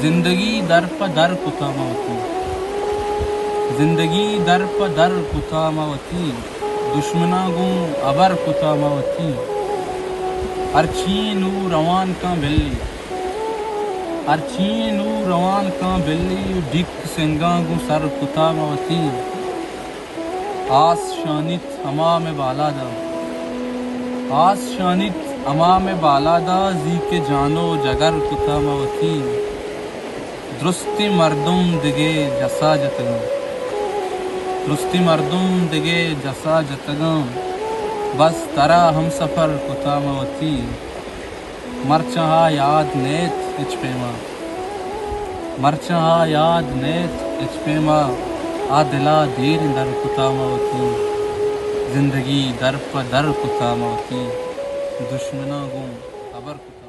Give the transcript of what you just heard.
زندگی در پہ در کتا موتی، زندگی در پہ در کتا موتی، دشمنا گوں ابر کتا موتی، ارچین و روان کا بلی، ارچین و روان کا بلی، ڈک سنگاں گوں سر کتا موتی، آس شانت امام بالادا، آس شانت امام بالادا، زی کے جانو جگر کتا موتی، درستی مردم دگے جسا جتگاں، درستی مردم دگے جسا جتگاں، بس ترا ہم سفر کتا موتی، مرچہا یاد نیت اچ پیما، مرچہا یاد نیت اچ پیما، آ دلا دیر در کتا موتی، زندگی در پہ در کتا موتی، دشمنا گوں ابر کتا